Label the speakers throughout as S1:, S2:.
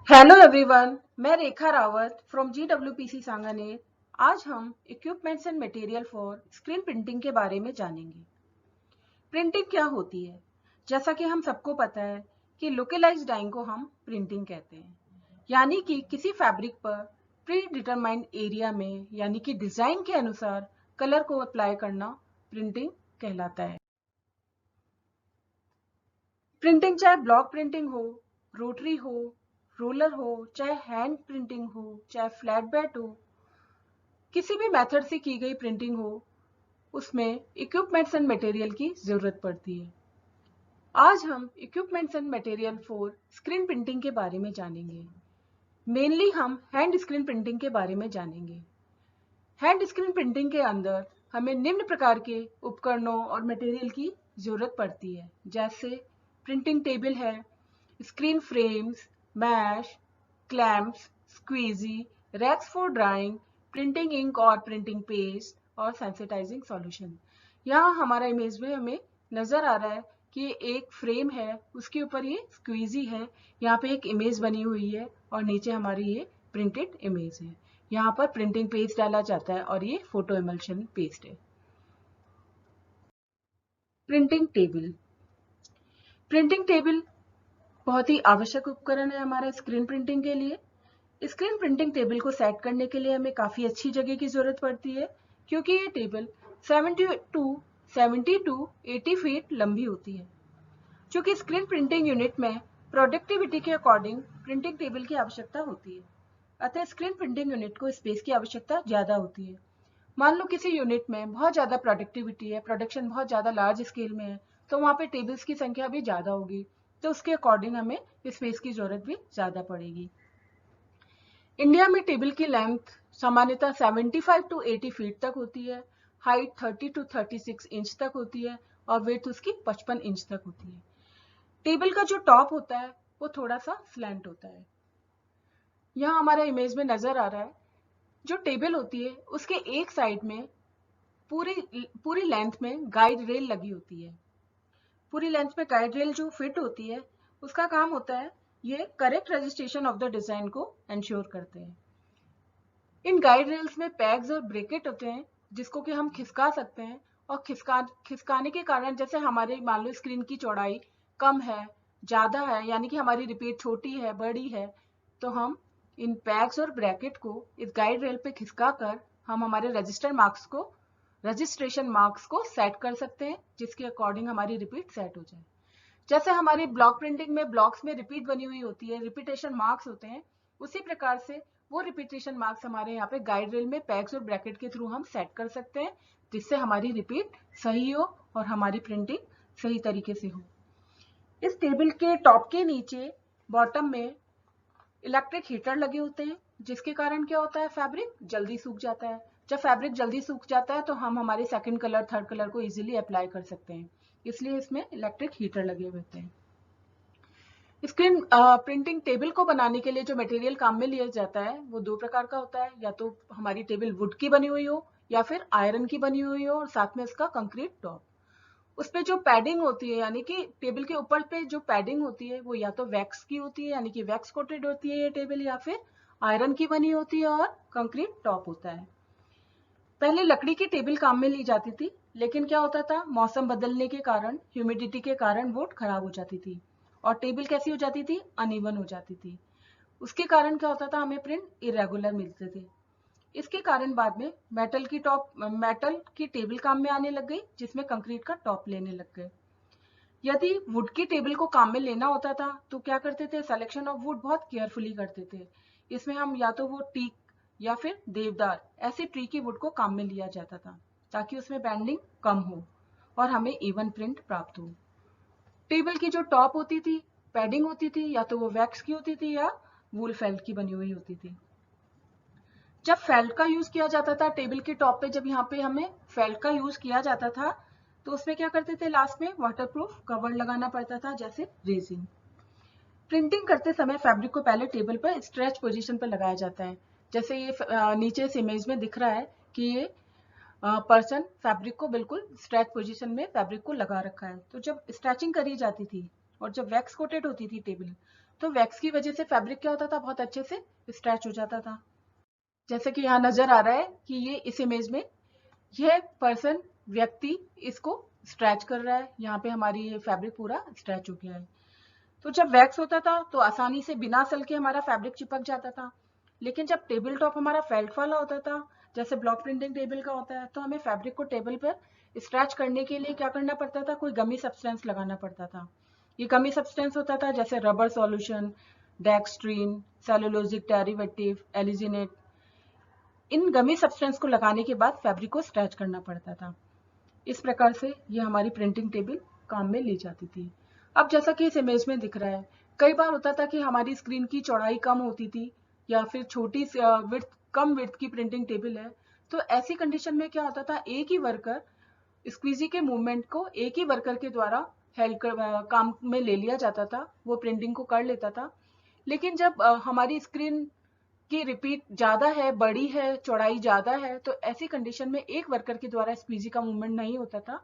S1: Hello everyone, मैं रेखा Rawat from GWPC Sanganer. आज हम equipments and material for screen printing के बारे में जानेंगे। प्रिंटिंग क्या होती है? जैसा कि हम सबको पता है कि लोकलाइज्ड डाइंग को हम प्रिंटिंग कहते हैं, यानी कि किसी फैब्रिक पर प्री डिटरमाइंड एरिया में यानी कि डिजाइन के अनुसार कलर को अप्लाई करना प्रिंटिंग कहलाता है। प्रिंटिंग चाहे ब्लॉक प्रिंटिंग हो, रोटरी हो, रोलर हो, चाहे हैंड प्रिंटिंग हो, चाहे फ्लैट बेड हो, किसी भी मेथड से की गई प्रिंटिंग हो, उसमें इक्विपमेंट्स एंड मटेरियल की जरूरत पड़ती है। आज हम equipments and material for screen printing के बारे में जानेंगे। मेनली हम हैंड स्क्रीन प्रिंटिंग के बारे में जानेंगे। हैंड स्क्रीन प्रिंटिंग के अंदर हमें निम्न प्रकार के उपकरणों और मटेरियल की जरूरत पड़ती है, जैसे प्रिंटिंग टेबल है, screen frames, mesh, clamps, squeegee, racks for drying, printing ink और प्रिंटिंग पेस्ट और सेंसिटाइजिंग सॉल्यूशन। यहाँ हमारा इमेज में हमें नजर आ रहा है कि एक फ्रेम है, उसके ऊपर ये स्क्वीजी है, यहाँ पे एक इमेज बनी हुई है और नीचे हमारी ये प्रिंटेड इमेज है। यहाँ पर प्रिंटिंग पेस्ट डाला जाता है और ये फोटो इमल्शन पेस्ट है। Printing table. प्रिंटिंग टेबल बहुत ही आवश्यक उपकरण है हमारा स्क्रीन प्रिंटिंग के लिए। स्क्रीन प्रिंटिंग टेबल को सेट करने के लिए हमें काफी अच्छी जगह की जरूरत पड़ती है, क्योंकि ये टेबल 70 टू 80 फीट लंबी होती है। चूंकि स्क्रीन प्रिंटिंग यूनिट में प्रोडक्टिविटी के अकॉर्डिंग प्रिंटिंग टेबल की आवश्यकता होती है, अतः स्क्रीन प्रिंटिंग यूनिट को स्पेस की आवश्यकता ज्यादा होती है। मान लो किसी यूनिट में बहुत ज्यादा प्रोडक्टिविटी है, प्रोडक्शन बहुत ज्यादा लार्ज स्केल में है, तो वहां पे टेबल्स की संख्या भी ज्यादा होगी, तो उसके अकॉर्डिंग हमें स्पेस की जरूरत भी ज्यादा पड़ेगी। इंडिया में टेबल की लेंथ सामान्यतः 75 टू 80 फीट तक होती है, हाइट 30 टू 36 इंच तक होती है और वेथ उसकी 55 इंच तक होती है। टेबल का जो टॉप होता है वो थोड़ा सा स्लैंट होता है। यहाँ हमारा इमेज में नजर आ रहा है, जो टेबल होती है उसके एक साइड में पूरी पूरी लेंथ में गाइड रेल लगी होती है। पूरी लेंथ में गाइड रेल जो फिट होती है, उसका काम होता है ये correct registration of the design को एंश्योर करते हैं। इन गाइड रेल्स में पैग्स और ब्रेकेट होते हैं, जिसको कि हम खिसका सकते हैं, और खिसकाने के कारण जैसे हमारे मान लो स्क्रीन की चौड़ाई कम है, ज्यादा है, यानी कि हमारी रिपीट छोटी है, बड़ी है, तो हम इन पैग्स और ब्रैकेट को इस गाइड रेल पे खिसका कर हम हमारे रजिस्ट्रेशन मार्क्स को सेट कर सकते हैं, जिसके अकॉर्डिंग हमारी रिपीट सेट हो जाए। जैसे हमारी ब्लॉक प्रिंटिंग में ब्लॉक्स में रिपीट बनी हुई होती है, रिपीटेशन मार्क्स होते हैं, उसी प्रकार से वो रिपीटेशन मार्क्स हमारे यहाँ पे गाइड रेल में पैक्स और ब्रैकेट के थ्रू हम सेट कर सकते हैं, जिससे हमारी रिपीट सही हो और हमारी प्रिंटिंग सही तरीके से हो। इस टेबल के टॉप के नीचे बॉटम में इलेक्ट्रिक हीटर लगे होते हैं, जिसके कारण क्या होता है, फैब्रिक जल्दी सूख जाता है। जब फैब्रिक जल्दी सूख जाता है तो हम हमारे सेकंड कलर, थर्ड कलर को इजीली अप्लाई कर सकते हैं, इसलिए इसमें इलेक्ट्रिक हीटर लगे हुए होते हैं। स्क्रीन प्रिंटिंग टेबल को बनाने के लिए जो मटेरियल काम में लिया जाता है वो दो प्रकार का होता है, या तो हमारी टेबल वुड की बनी हुई हो या फिर आयरन की बनी हुई हो और साथ में इसका कंक्रीट टॉप। उस पे जो पैडिंग होती है, यानी कि टेबल के ऊपर पे जो पैडिंग होती है वो या तो वैक्स की होती है, यानी कि वैक्स कोटेड होती है ये टेबल, या फिर आयरन की बनी होती है और कंक्रीट टॉप होता है। पहले लकड़ी की टेबल काम में ली जाती थी, लेकिन क्या होता था, मौसम बदलने के कारण, ह्यूमिडिटी के कारण वुड खराब हो जाती थी और टेबल कैसी हो जाती थी, अनइवन हो जाती थी। उसके कारण क्या होता था, हमें प्रिंट इरेगुलर मिलते थे। इसके कारण बाद में मेटल की टेबल काम में आने लग गई, जिसमें कंक्रीट का टॉप लेने लग गए। यदि वुड की टेबल को काम में लेना होता था तो क्या करते थे, सिलेक्शन ऑफ वुड बहुत केयरफुली करते थे। इसमें हम या तो वो टीक या फिर देवदार ऐसे ट्री की वुड को काम में लिया जाता था, ताकि उसमें बैंडिंग कम हो और हमें इवन प्रिंट प्राप्त हो। टेबल की जो टॉप होती थी, पैडिंग होती थी, या तो वो वैक्स की होती थी या वूल फेल्ट की बनी हुई होती थी। जब फेल्ट का यूज किया जाता था टेबल के टॉप पे, जब यहाँ पे हमें फेल्ट का यूज किया जाता था, तो उसमें क्या करते थे, लास्ट में वाटरप्रूफ कवर लगाना पड़ता था, जैसे रेजिन। प्रिंटिंग करते समय फैब्रिक को पहले टेबल पर स्ट्रेच पोजीशन पर लगाया जाता है। जैसे ये नीचे इस इमेज में दिख रहा है कि ये पर्सन फैब्रिक को बिल्कुल स्ट्रेच पोजीशन में फैब्रिक को लगा रखा है। तो जब स्ट्रेचिंग करी जाती थी और जब वैक्स कोटेड होती थी टेबल, तो वैक्स की वजह से फैब्रिक क्या होता था, बहुत अच्छे से स्ट्रेच हो जाता था। जैसे कि यहाँ नजर आ रहा है कि ये इस इमेज में यह पर्सन, व्यक्ति इसको स्ट्रेच कर रहा है। यहाँ पे हमारी ये फैब्रिक पूरा स्ट्रेच हो गया है। तो जब वैक्स होता था तो आसानी से बिना सल के हमारा फैब्रिक चिपक जाता था, लेकिन जब टेबल टॉप हमारा फेल्ट वाला होता था, जैसे ब्लॉक प्रिंटिंग टेबल का होता है, तो हमें फैब्रिक को टेबल पर स्ट्रेच करने के लिए क्या करना पड़ता था, कोई गमी सब्सटेंस लगाना पड़ता था। ये गमी सब्सटेंस होता था जैसे रबर सॉल्यूशन, डेक्सट्रीन, सेलुलोजिक डेरिवेटिव, एलिजिनेट। इन गमी सब्सटेंस को लगाने के बाद फैब्रिक को स्ट्रेच करना पड़ता था। इस प्रकार से ये हमारी प्रिंटिंग टेबल काम में ली जाती थी। अब जैसा कि इस इमेज में दिख रहा है, कई बार होता था कि हमारी स्क्रीन की चौड़ाई कम होती थी या फिर छोटी कम विड्थ की प्रिंटिंग टेबल है, तो ऐसी कंडीशन में क्या होता था, एक ही वर्कर स्क्वीजी के मूवमेंट को एक ही वर्कर के द्वारा काम में ले लिया जाता था, वो प्रिंटिंग को कर लेता था। लेकिन जब हमारी स्क्रीन की रिपीट ज्यादा है, बड़ी है, चौड़ाई ज्यादा है, तो ऐसी कंडीशन में एक वर्कर के द्वारा स्क्वीजी का मूवमेंट नहीं होता था।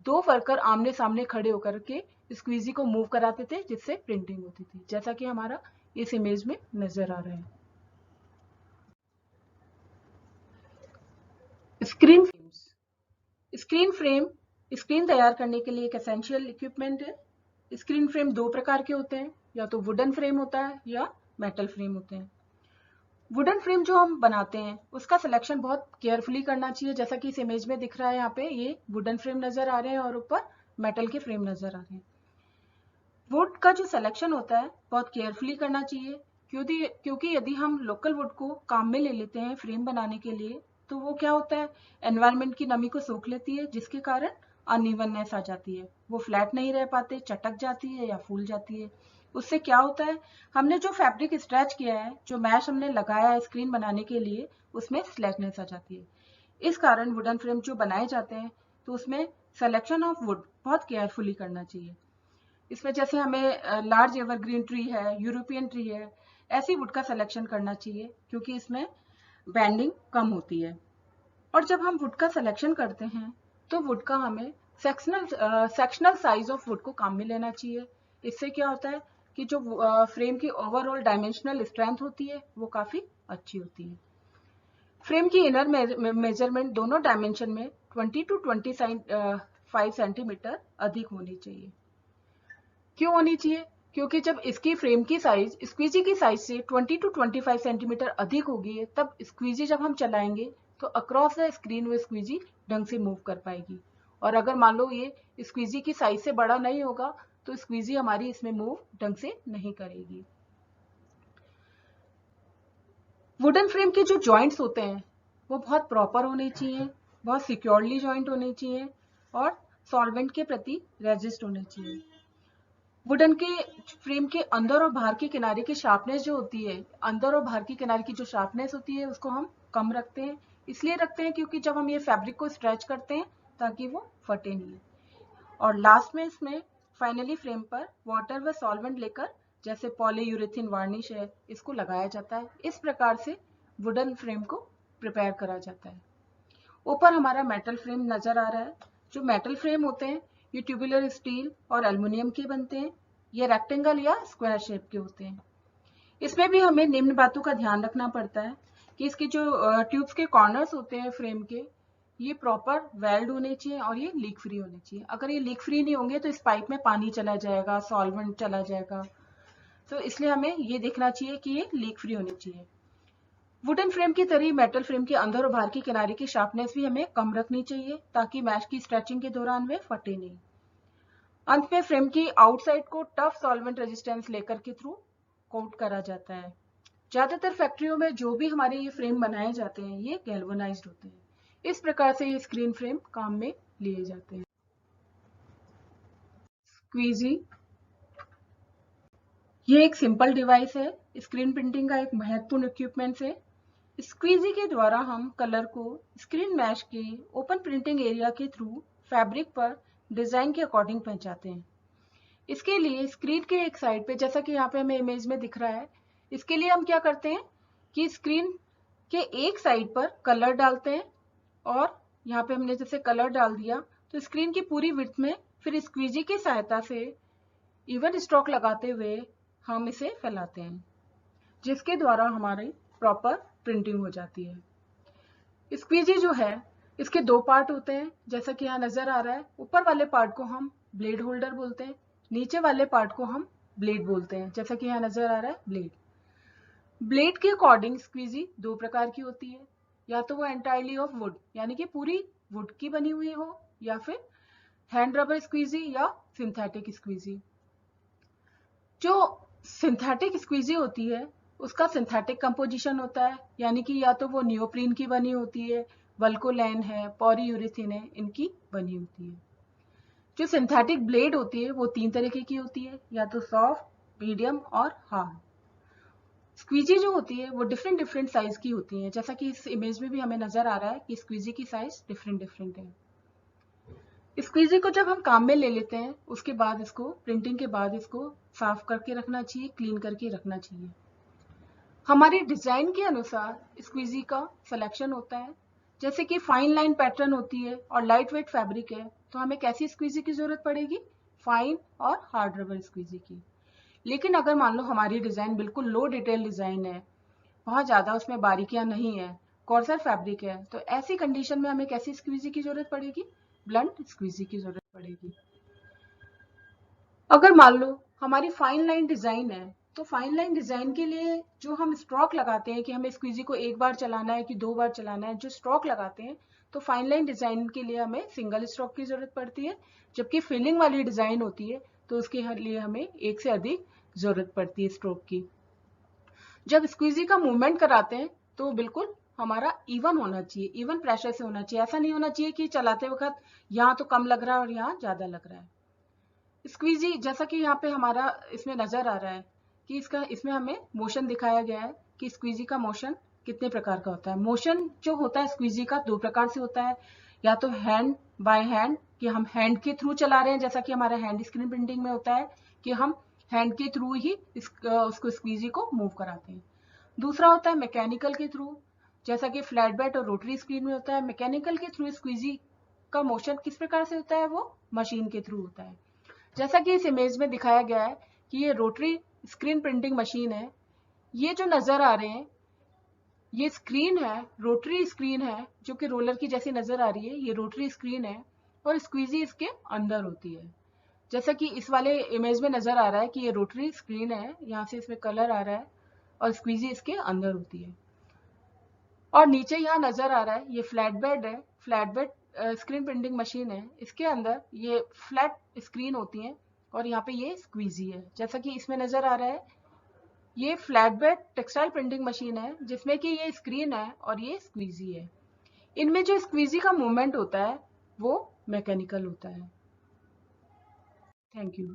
S1: दो वर्कर आमने सामने खड़े होकर के स्क्वीजी को मूव कराते थे, जिससे प्रिंटिंग होती थी, जैसा कि हमारा इस इमेज में नजर आ रहा है। Screen frames. Screen frame screen तैयार करने के लिए एक एसेंशियल इक्विपमेंट है। स्क्रीन फ्रेम दो प्रकार के होते हैं, या तो वुडन फ्रेम होता है या मेटल फ्रेम होते हैं। वुडन फ्रेम जो हम बनाते हैं उसका सिलेक्शन बहुत केयरफुली करना चाहिए। जैसा कि इस इमेज में दिख रहा है, यहाँ पे ये वुडन फ्रेम नजर आ रहे हैं और ऊपर मेटल के फ्रेम नजर आ रहे हैं। वुड का जो सिलेक्शन होता है बहुत केयरफुली करना चाहिए, क्योंकि यदि हम लोकल वुड को काम में ले लेते हैं फ्रेम बनाने के लिए, तो वो क्या होता है, एनवायरनमेंट की नमी को सोख लेती है, जिसके कारण अनइवननेस आ जाती है, वो फ्लैट नहीं रह पाते, चटक जाती है या फूल जाती है। उससे क्या होता है, हमने जो फैब्रिक स्ट्रेच किया है, जो मैश हमने लगाया है स्क्रीन बनाने के लिए, उसमें स्लैकनेस आ जाती है। इस कारण वुडन फ्रेम जो बनाए जाते हैं, तो उसमें सिलेक्शन ऑफ वुड बहुत केयरफुली करना चाहिए। इसमें जैसे हमें लार्ज एवरग्रीन ट्री है, यूरोपियन ट्री है, ऐसी वुड का सिलेक्शन करना चाहिए, क्योंकि इसमें बैंडिंग कम होती है। और जब हम वुड का सिलेक्शन करते हैं, तो वुड का हमें सेक्शनल साइज ऑफ वुड को काम में लेना चाहिए। इससे क्या होता है कि जो फ्रेम की ओवरऑल डायमेंशनल स्ट्रेंथ होती है, वो काफी अच्छी होती है। फ्रेम की इनर मेजरमेंट दोनों डायमेंशन में 20 to 25 सेंटीमीटर अधिक होनी चाहिए। क्यों होनी चाहिए, क्योंकि जब इसकी फ्रेम की साइज स्क्वीजी की साइज से 20 to 25 सेंटीमीटर अधिक होगी, तब स्क्वीजी जब हम चलाएंगे तो अक्रॉस द स्क्रीन वो स्क्वीजी ढंग से मूव कर पाएगी। और अगर मान लो ये स्क्वीजी की साइज से बड़ा नहीं होगा, तो स्क्वीजी हमारी इसमें मूव ढंग से नहीं करेगी। वुडन फ्रेम के जो जॉइंट्स होते हैं वो बहुत प्रॉपर होने चाहिए, बहुत सिक्योरली जॉइंट होने चाहिए और सॉल्वेंट के प्रति रेजिस्ट होने चाहिए। वुडन के फ्रेम के अंदर और बाहर के किनारे की शार्पनेस जो होती है, अंदर और बाहर की किनारे की जो शार्पनेस होती है, उसको हम कम रखते हैं। इसलिए रखते हैं क्योंकि जब हम ये फैब्रिक को स्ट्रेच करते हैं, ताकि वो फटे नहीं। और लास्ट में इसमें फाइनली फ्रेम पर वाटर व सॉल्वेंट लेकर, जैसे पॉलीयूरेथीन वार्निश है, इसको लगाया जाता है। इस प्रकार से वुडन फ्रेम को प्रिपेयर करा जाता है। ऊपर हमारा मेटल फ्रेम नजर आ रहा है। जो मेटल फ्रेम होते हैं, ये ट्यूबुलर स्टील और एल्युमिनियम के बनते हैं। ये रेक्टेंगल या स्क्वायर शेप के होते हैं। इसमें भी हमें निम्न बातों का ध्यान रखना पड़ता है कि इसके जो ट्यूब्स के कॉर्नर्स होते हैं फ्रेम के, ये प्रॉपर वेल्ड होने चाहिए और ये लीक फ्री होने चाहिए। अगर ये लीक फ्री नहीं होंगे तो इस पाइप में पानी चला जाएगा, सॉल्वेंट चला जाएगा। तो इसलिए हमें ये देखना चाहिए कि ये लीक फ्री होनी चाहिए। वुडन फ्रेम की तरह मेटल फ्रेम के अंदर और बाहर की किनारे की शार्पनेस भी हमें कम रखनी चाहिए, ताकि मैश की स्ट्रेचिंग के दौरान वे फटे नहीं। अंत में फ्रेम की आउटसाइड को टफ सॉल्वेंट रेजिस्टेंस लेकर के थ्रू कोट करा जाता है। ज्यादातर फैक्ट्रियों में जो भी हमारे ये फ्रेम बनाए जाते हैं, ये गैल्वेनाइज्ड होते हैं। इस प्रकार से ये स्क्रीन फ्रेम काम में लिए जाते हैं। स्क्वीजी, ये एक सिंपल डिवाइस है, स्क्रीन प्रिंटिंग का एक महत्वपूर्ण इक्विपमेंट है। स्क्वीजी के द्वारा हम कलर को स्क्रीन मैश के ओपन प्रिंटिंग एरिया के थ्रू फैब्रिक पर डिजाइन के अकॉर्डिंग पहुंचाते हैं। इसके लिए स्क्रीन के एक साइड पे, जैसा कि यहाँ पे हमें इमेज में दिख रहा है, इसके लिए हम क्या करते हैं कि स्क्रीन के एक साइड पर कलर डालते हैं, और यहाँ पे हमने जैसे कलर डाल दिया, तो स्क्रीन की पूरी विड्थ में फिर स्क्वीजी की सहायता से इवन स्ट्रोक लगाते हुए हम इसे फैलाते हैं, जिसके द्वारा हमारी प्रॉपर प्रिंटिंग हो जाती है। स्क्वीजी जो है इसके दो पार्ट होते हैं, जैसा कि यहाँ नजर आ रहा है। ऊपर वाले पार्ट को हम ब्लेड होल्डर बोलते हैं, नीचे वाले पार्ट को हम ब्लेड बोलते हैं, जैसा कि यहाँ नजर आ रहा है ब्लेड। ब्लेड के अकॉर्डिंग स्क्वीजी दो प्रकार की होती है, या तो वो एंटायरली ऑफ वुड यानी कि पूरी वुड की बनी हुई हो, या फिर हैंड रबर स्क्वीजी या सिंथेटिक स्क्वीजी। जो सिंथेटिक स्क्वीजी होती है उसका सिंथेटिक कंपोजिशन होता है, यानी कि या तो वो नियोप्रीन की बनी होती है, वल्कोलैन है, पॉलीयूरेथीन है, इनकी बनी होती है। जो सिंथेटिक ब्लेड होती है वो तीन तरीके की होती है, या तो सॉफ्ट, मीडियम और हार्ड। स्क्वीजी जो होती है वो डिफरेंट डिफरेंट साइज की होती है, जैसा कि इस इमेज में भी हमें नजर आ रहा है कि स्क्वीजी की साइज डिफरेंट डिफरेंट है। स्क्वीजी को जब हम काम में ले लेते हैं उसके बाद इसको प्रिंटिंग के बाद इसको साफ करके रखना चाहिए, क्लीन करके रखना चाहिए। हमारी डिजाइन के अनुसार स्क्वीजी का सिलेक्शन होता है, जैसे कि फाइन लाइन पैटर्न होती है और लाइट वेट फैब्रिक है, तो हमें कैसी स्क्वीजी की जरूरत पड़ेगी, फाइन और हार्ड रबर स्क्वीजी की। लेकिन अगर मान लो हमारी डिजाइन बिल्कुल लो डिटेल डिजाइन है, बहुत ज्यादा उसमें बारीकियां नहीं है, कॉर्सर फैब्रिक है, तो ऐसी कंडीशन में हमें कैसी स्क्वीजी की जरूरत पड़ेगी, ब्लंट स्क्वीजी की जरूरत पड़ेगी। अगर मान लो हमारी फाइन लाइन डिजाइन है, तो फाइन लाइन डिजाइन के लिए जो हम स्ट्रोक लगाते हैं कि हमें स्क्वीजी को एक बार चलाना है कि दो बार चलाना है, जो स्ट्रोक लगाते हैं, तो फाइन लाइन डिजाइन के लिए हमें सिंगल स्ट्रोक की जरूरत पड़ती है, जबकि फिलिंग वाली डिजाइन होती है तो उसके लिए हमें एक से अधिक जरूरत पड़ती है स्ट्रोक की। जब स्क्वीजी का मूवमेंट कराते हैं तो बिल्कुल हमारा इवन होना चाहिए, इवन प्रेशर से होना चाहिए। ऐसा नहीं होना चाहिए कि चलाते वक्त यहाँ तो कम लग रहा है और यहाँ ज्यादा लग रहा है। स्क्वीजी जैसा कि यहाँ पे हमारा इसमें नजर आ रहा है कि इसमें हमें मोशन दिखाया गया है कि स्क्वीजी का मोशन कितने प्रकार का होता है। मोशन जो होता है स्क्वीजी का दो प्रकार से होता है, या तो हैंड बाय हैंड कि हम हैंड के थ्रू चला रहे हैं, जैसा कि हमारा हैंड स्क्रीन प्रिंटिंग में होता है कि हम हैंड के थ्रू ही उसको स्क्वीजी को मूव कराते हैं। दूसरा होता है मैकेनिकल के थ्रू, जैसा कि फ्लैट बेड और रोटरी स्क्रीन में होता है। मैकेनिकल के थ्रू स्क्वीजी का मोशन किस प्रकार से होता है, वो मशीन के थ्रू होता है। जैसा कि इस इमेज में दिखाया गया है कि ये रोटरी स्क्रीन प्रिंटिंग मशीन है। ये जो नजर आ रहे हैं ये स्क्रीन है, रोटरी स्क्रीन है, जो कि रोलर की जैसी नजर आ रही है, ये रोटरी स्क्रीन है और स्क्वीजी इसके अंदर होती है। जैसा कि इस वाले इमेज में नजर आ रहा है कि ये रोटरी स्क्रीन है, यहाँ से इसमें कलर आ रहा है और स्क्वीजी इसके अंदर होती है। और नीचे यहाँ नजर आ रहा है ये फ्लैट बेड है, flat bed screen printing machine है, इसके अंदर ये फ्लैट स्क्रीन होती है और यहाँ पे ये स्क्वीजी है। जैसा कि इसमें नजर आ रहा है ये flat bed textile printing machine है, जिसमें कि ये स्क्रीन है और ये स्क्वीजी है। इनमें जो स्क्वीजी का मूवमेंट होता है वो मैकेनिकल होता है। Thank you.